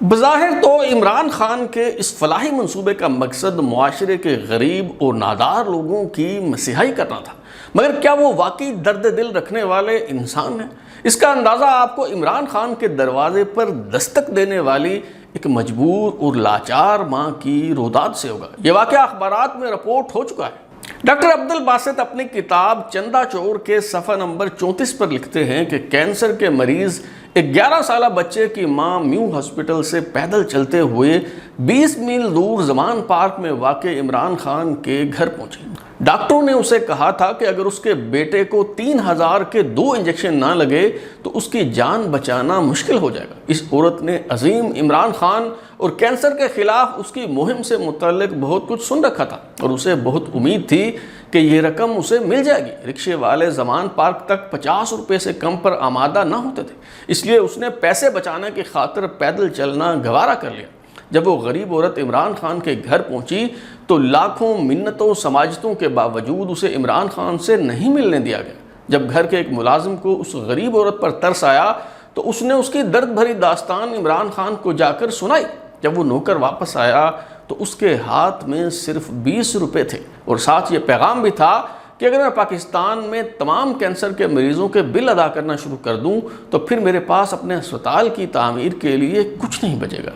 بظاہر تو عمران خان کے اس فلاحی منصوبے کا مقصد معاشرے کے غریب اور نادار لوگوں کی مسیحائی کرنا تھا، مگر کیا وہ واقعی درد دل رکھنے والے انسان ہیں؟ اس کا اندازہ آپ کو عمران خان کے دروازے پر دستک دینے والی ایک مجبور اور لاچار ماں کی روداد سے ہوگا۔ یہ واقعہ اخبارات میں رپورٹ ہو چکا ہے۔ ڈاکٹر عبد الباسط اپنی کتاب چندہ چور کے صفحہ نمبر 34 پر لکھتے ہیں کہ کینسر کے مریض ایک 11 سالہ بچے کی ماں میو ہاسپٹل سے پیدل چلتے ہوئے 20 میل دور زمان پارک میں واقع عمران خان کے گھر پہنچی۔ ڈاکٹروں نے اسے کہا تھا کہ اگر اس کے بیٹے کو 3000 کے 2 انجیکشن نہ لگے تو اس کی جان بچانا مشکل ہو جائے گا۔ اس عورت نے عظیم عمران خان اور کینسر کے خلاف اس کی مہم سے متعلق بہت کچھ سن رکھا تھا اور اسے بہت امید تھی کہ یہ رقم اسے مل جائے گی۔ رکشے والے زمان پارک تک 50 روپے سے کم پر آمادہ نہ ہوتے تھے، اس لیے اس نے پیسے بچانے کی خاطر پیدل چلنا گوارا کر لیا۔ جب وہ غریب عورت عمران خان کے گھر پہنچی تو لاکھوں منتوں سماجتوں کے باوجود اسے عمران خان سے نہیں ملنے دیا گیا۔ جب گھر کے ایک ملازم کو اس غریب عورت پر ترس آیا تو اس نے اس کی درد بھری داستان عمران خان کو جا کر سنائی۔ جب وہ نوکر واپس آیا تو اس کے ہاتھ میں صرف 20 روپے تھے اور ساتھ یہ پیغام بھی تھا کہ اگر میں پاکستان میں تمام کینسر کے مریضوں کے بل ادا کرنا شروع کر دوں تو پھر میرے پاس اپنے اسپتال کی تعمیر کے لیے کچھ نہیں بچے گا۔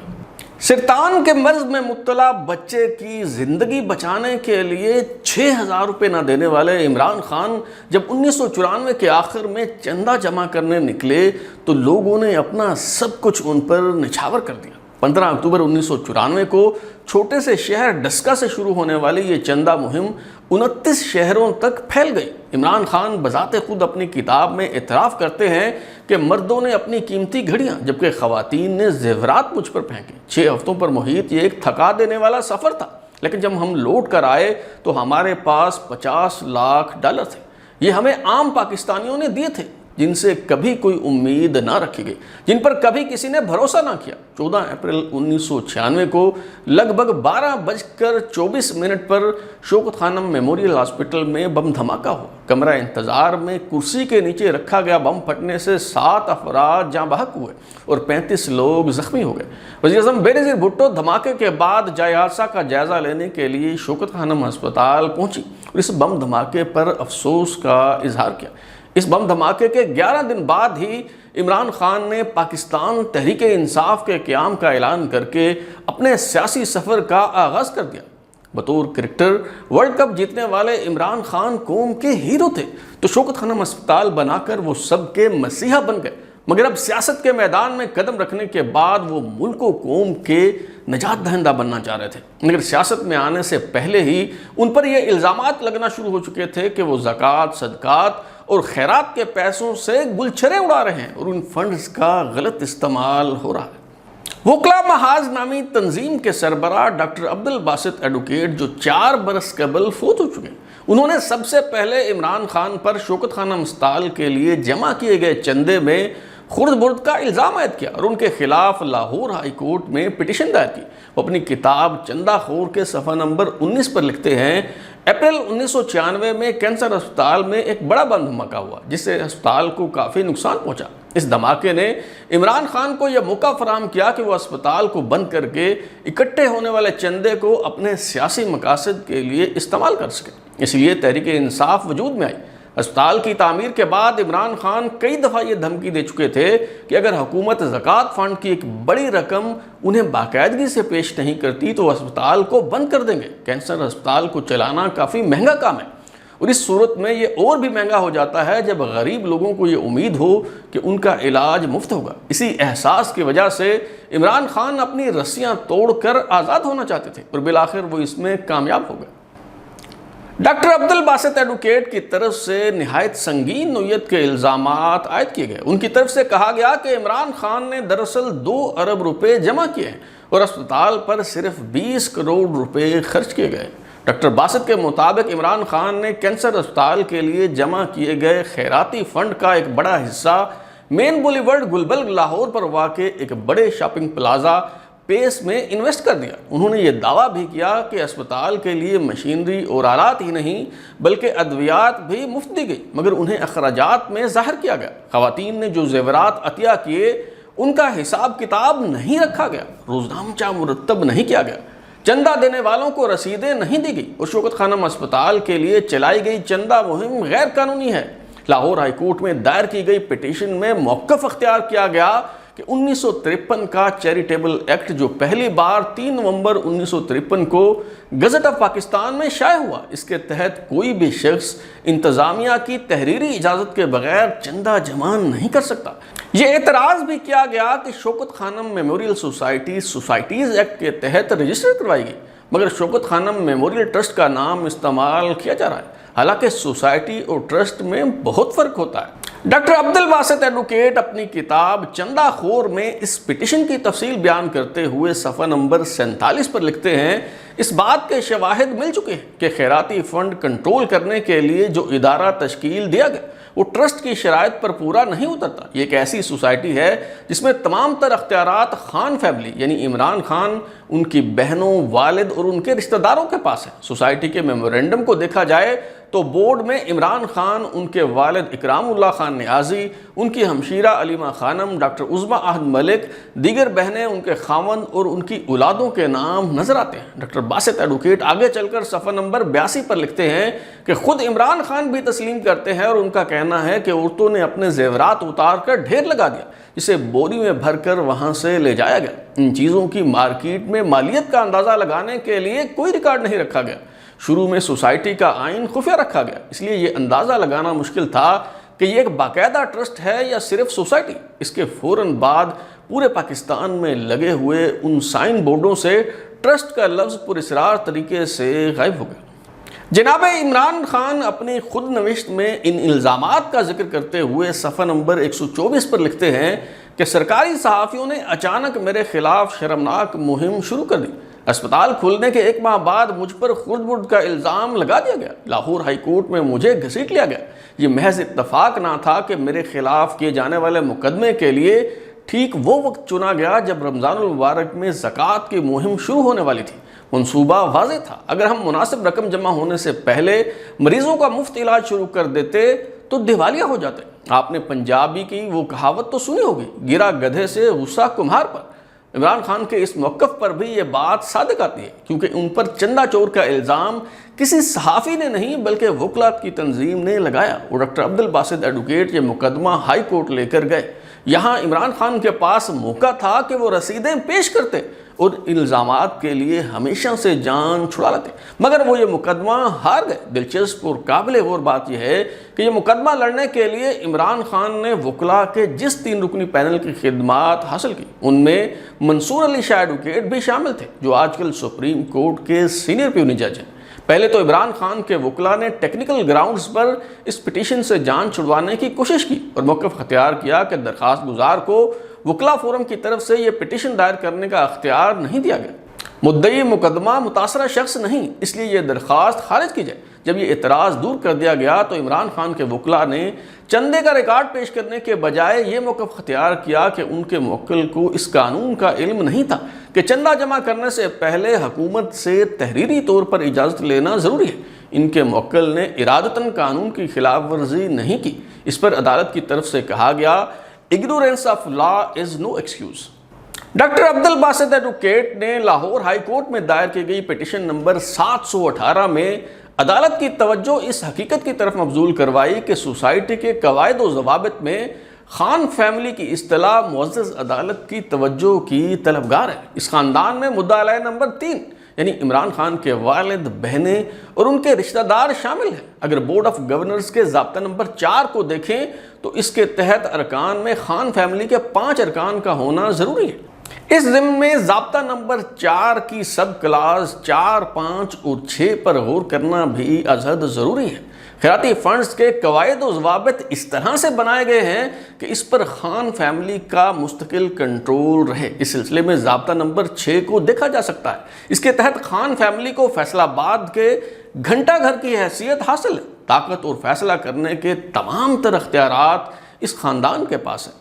سرطان کے مرض میں مبتلا بچے کی زندگی بچانے کے لیے 6000 روپے نہ دینے والے عمران خان جب 1994 کے آخر میں چندہ جمع کرنے نکلے تو لوگوں نے اپنا سب کچھ ان پر نچھاور کر دیا۔ 15 اکتوبر 1994 کو چھوٹے سے شہر ڈسکا سے شروع ہونے والی یہ چندہ مہم 29 شہروں تک پھیل گئی۔ عمران خان بذات خود اپنی کتاب میں اعتراف کرتے ہیں کہ مردوں نے اپنی قیمتی گھڑیاں جبکہ خواتین نے زیورات مجھ پر پھینکے۔ 6 ہفتوں پر محیط یہ ایک تھکا دینے والا سفر تھا، لیکن جب ہم لوٹ کر آئے تو ہمارے پاس $50 لاکھ تھے۔ یہ ہمیں عام پاکستانیوں نے دیے تھے جن سے کبھی کوئی امید نہ رکھی گئی، جن پر کبھی کسی نے بھروسہ نہ کیا۔ 14 اپریل 1996 کو لگ بھگ 12:24 پر شوکت خانم میموریل ہاسپٹل میں بم دھماکہ ہوا۔ کمرہ انتظار میں کرسی کے نیچے رکھا گیا بم پھٹنے سے 7 افراد جاں بحق ہوئے اور 35 لوگ زخمی ہو گئے۔ وزیر اعظم بینظیر بھٹو دھماکے کے بعد جائے حادثہ کا جائزہ لینے کے لیے شوکت خانم ہسپتال پہنچی اور اس بم دھماکے پر افسوس کا اظہار کیا۔ اس بم دھماکے کے 11 دن بعد ہی عمران خان نے پاکستان تحریک انصاف کے قیام کا اعلان کر کے اپنے سیاسی سفر کا آغاز کر دیا۔ بطور کرکٹر ورلڈ کپ جیتنے والے عمران خان قوم کے ہیرو تھے تو شوکت خانم ہسپتال بنا کر وہ سب کے مسیحا بن گئے، مگر اب سیاست کے میدان میں قدم رکھنے کے بعد وہ ملک و قوم کے نجات دہندہ بننا چاہ رہے تھے، مگر سیاست میں آنے سے پہلے ہی ان پر یہ الزامات لگنا شروع ہو چکے تھے کہ وہ زکوٰۃ، صدقات اور خیرات کے پیسوں سے گلچھرے اڑا رہے ہیں اور ان فنڈز کا غلط استعمال ہو رہا ہے۔ وکلا محاذ نامی تنظیم کے سربراہ ڈاکٹر عبد الباسط ایڈوکیٹ جو 4 برس قبل فوت ہو چکے ہیں، انہوں نے سب سے پہلے عمران خان پر شوکت خانم ہسپتال کے لیے جمع کیے گئے چندے میں خرد برد کا الزام عائد کیا اور ان کے خلاف لاہور ہائی کورٹ میں پٹیشن دائر کی۔ وہ اپنی کتاب چندہ خور کے صفحہ نمبر 19 پر لکھتے ہیں، اپریل 1996 میں کینسر ہسپتال میں ایک بڑا بم دھماکہ ہوا جس سے ہسپتال کو کافی نقصان پہنچا۔ اس دھماکے نے عمران خان کو یہ موقع فراہم کیا کہ وہ ہسپتال کو بند کر کے اکٹھے ہونے والے چندے کو اپنے سیاسی مقاصد کے لیے استعمال کر سکے۔ اس لیے تحریک انصاف وجود میں آئی۔ ہسپتال کی تعمیر کے بعد عمران خان کئی دفعہ یہ دھمکی دے چکے تھے کہ اگر حکومت زکوٰۃ فنڈ کی ایک بڑی رقم انہیں باقاعدگی سے پیش نہیں کرتی تو ہسپتال کو بند کر دیں گے۔ کینسر ہسپتال کو چلانا کافی مہنگا کام ہے اور اس صورت میں یہ اور بھی مہنگا ہو جاتا ہے جب غریب لوگوں کو یہ امید ہو کہ ان کا علاج مفت ہوگا۔ اسی احساس کی وجہ سے عمران خان اپنی رسیاں توڑ کر آزاد ہونا چاہتے تھے اور بالآخر وہ اس میں کامیاب ہو گئے۔ ڈاکٹر عبد الباسط ایڈوکیٹ کی طرف سے نہایت سنگین نوعیت کے الزامات عائد کیے گئے۔ ان کی طرف سے کہا گیا کہ عمران خان نے دراصل 2 ارب روپے جمع کیے ہیں اور اسپتال پر صرف 20 کروڑ روپے خرچ کیے گئے۔ ڈاکٹر باسط کے مطابق عمران خان نے کینسر اسپتال کے لیے جمع کیے گئے خیراتی فنڈ کا ایک بڑا حصہ مین بولی ورڈ گلبرگ لاہور پر واقع ایک بڑے شاپنگ پلازا پیس میں انویسٹ کر دیا۔ انہوں نے یہ دعویٰ بھی کیا کہ اسپتال کے لیے مشینری اور آلات ہی نہیں بلکہ ادویات بھی مفت دی گئی، مگر انہیں اخراجات میں ظاہر کیا گیا۔ خواتین نے جو زیورات عطیہ کیے ان کا حساب کتاب نہیں رکھا گیا، روزنامچہ مرتب نہیں کیا گیا، چندہ دینے والوں کو رسیدیں نہیں دی گئی اور شوکت خانم اسپتال کے لیے چلائی گئی چندہ مہم غیر قانونی ہے۔ لاہور ہائی کورٹ میں دائر کی گئی پٹیشن میں موقف اختیار کیا گیا کہ 1953 کا چیریٹیبل ایکٹ جو پہلی بار 3 نومبر 1953 کو گزٹ آف پاکستان میں شائع ہوا، اس کے تحت کوئی بھی شخص انتظامیہ کی تحریری اجازت کے بغیر چندہ جمع نہیں کر سکتا۔ یہ اعتراض بھی کیا گیا کہ شوکت خانم میموریل سوسائٹی سوسائٹیز ایکٹ کے تحت رجسٹر کروائی گئی، مگر شوکت خانم میموریل ٹرسٹ کا نام استعمال کیا جا رہا ہے، حالانکہ سوسائٹی اور ٹرسٹ میں بہت فرق ہوتا ہے۔ ڈاکٹر عبد الباسط ایڈوکیٹ اپنی کتاب چندہ خور میں اس پٹیشن کی تفصیل بیان کرتے ہوئے صفحہ نمبر 47 پر لکھتے ہیں، اس بات کے شواہد مل چکے ہیں کہ خیراتی فنڈ کنٹرول کرنے کے لیے جو ادارہ تشکیل دیا گیا وہ ٹرسٹ کی شرائط پر پورا نہیں اترتا۔ یہ ایک ایسی سوسائٹی ہے جس میں تمام تر اختیارات خان فیملی یعنی عمران خان، ان کی بہنوں، والد اور ان کے رشتہ داروں کے پاس ہے۔ سوسائٹی کے میمورینڈم کو دیکھا جائے تو بورڈ میں عمران خان، ان کے والد اکرام اللہ خان نیازی، ان کی ہمشیرہ علیمہ خانم، ڈاکٹر عظمیٰ احد ملک، دیگر بہنیں، ان کے خاوند اور ان کی اولادوں کے نام نظر آتے ہیں۔ ڈاکٹر باسط ایڈوکیٹ آگے چل کر صفحہ نمبر 82 پر لکھتے ہیں کہ خود عمران خان بھی تسلیم کرتے ہیں اور ان کا کہنا ہے کہ عورتوں نے اپنے زیورات اتار کر ڈھیر لگا دیا، جسے بوری میں بھر کر وہاں سے لے جایا گیا۔ ان چیزوں کی مارکیٹ میں مالیت کا اندازہ لگانے کے لیے کوئی ریکارڈ نہیں رکھا گیا۔ شروع میں سوسائٹی کا آئین خفیہ رکھا گیا، اس لیے یہ اندازہ لگانا مشکل تھا کہ یہ ایک باقاعدہ ٹرسٹ ہے یا صرف سوسائٹی۔ اس کے فوراً بعد پورے پاکستان میں لگے ہوئے ان سائن بورڈوں سے ٹرسٹ کا لفظ پراسرار طریقے سے غائب ہو گیا۔ جناب عمران خان اپنی خود نوشت میں ان الزامات کا ذکر کرتے ہوئے صفحہ نمبر 124 پر لکھتے ہیں کہ سرکاری صحافیوں نے اچانک میرے خلاف شرمناک مہم شروع کر دی۔ اسپتال کھلنے کے 1 ماہ بعد مجھ پر خرد برد کا الزام لگا دیا گیا۔ لاہور ہائی کورٹ میں مجھے گھسیٹ لیا گیا۔ یہ محض اتفاق نہ تھا کہ میرے خلاف کیے جانے والے مقدمے کے لیے ٹھیک وہ وقت چنا گیا جب رمضان المبارک میں زکوٰۃ کی مہم شروع ہونے والی تھی۔ منصوبہ واضح تھا، اگر ہم مناسب رقم جمع ہونے سے پہلے مریضوں کا مفت علاج شروع کر دیتے تو دیوالیہ ہو جاتے۔ آپ نے پنجابی کی وہ کہاوت تو سنی ہوگی، گرا گدھے سے غصہ کمہار پر۔ عمران خان کے اس موقف پر بھی یہ بات صادق آتی ہے، کیونکہ ان پر چندہ چور کا الزام کسی صحافی نے نہیں بلکہ وکلاء کی تنظیم نے لگایا، اور ڈاکٹر عبد الباسط ایڈوکیٹ یہ مقدمہ ہائی کورٹ لے کر گئے۔ یہاں عمران خان کے پاس موقع تھا کہ وہ رسیدیں پیش کرتے اور الزامات کے لیے ہمیشہ سے جان چھڑا لیتے، مگر وہ یہ مقدمہ ہار گئے۔ دلچسپ اور قابل غور بات یہ ہے کہ یہ مقدمہ لڑنے کے لیے عمران خان نے وکلاء کے جس 3 رکنی پینل کی خدمات حاصل کی، ان میں منصور علی شاہ ایڈوکیٹ بھی شامل تھے، جو آج کل سپریم کورٹ کے سینئر پیونی جج ہیں۔ پہلے تو عمران خان کے وکلاء نے ٹیکنیکل گراؤنڈز پر اس پٹیشن سے جان چھڑوانے کی کوشش کی اور موقف اختیار کیا کہ درخواست گزار کو وکلاء فورم کی طرف سے یہ پٹیشن دائر کرنے کا اختیار نہیں دیا گیا۔ مدعی مقدمہ متاثرہ شخص نہیں، اس لیے یہ درخواست خارج کی جائے۔ جب یہ اعتراض دور کر دیا گیا تو عمران خان کے وکلاء نے چندے کا ریکارڈ پیش کرنے کے بجائے یہ موقف اختیار کیا کہ ان کے موکل کو اس قانون کا علم نہیں تھا کہ چندہ جمع کرنے سے پہلے حکومت سے تحریری طور پر اجازت لینا ضروری ہے۔ ان کے موکل نے ارادتاً قانون کی خلاف ورزی نہیں کی۔ اس پر عدالت کی طرف سے کہا گیا Ignorance of law is no excuse۔ Doctor Abdul Basit advocate نے لاہور ہائی کورٹ میں دائر کی گئی پٹیشن نمبر 718 میں عدالت کی توجہ اس حقیقت کی طرف مبذول کروائی کہ سوسائٹی کے قواعد و ضوابط میں خان فیملی کی اصطلاح معزز عدالت کی توجہ کی طلبگار ہے۔ اس خاندان میں مدعا علیہ نمبر 3 یعنی عمران خان کے والد، بہنیں اور ان کے رشتہ دار شامل ہیں۔ اگر بورڈ آف گورنرز کے ضابطہ نمبر 4 کو دیکھیں تو اس کے تحت ارکان میں خان فیملی کے 5 ارکان کا ہونا ضروری ہے۔ اس ضمن میں ضابطہ نمبر 4 کی سب کلاس 4، 5 اور 6 پر غور کرنا بھی از حد ضروری ہے۔ خیراتی فنڈز کے قواعد و ضوابط اس طرح سے بنائے گئے ہیں کہ اس پر خان فیملی کا مستقل کنٹرول رہے۔ اس سلسلے میں ضابطہ نمبر 6 کو دیکھا جا سکتا ہے۔ اس کے تحت خان فیملی کو فیصلہ آباد کے گھنٹہ گھر کی حیثیت حاصل ہے۔ طاقت اور فیصلہ کرنے کے تمام تر اختیارات اس خاندان کے پاس ہیں۔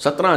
17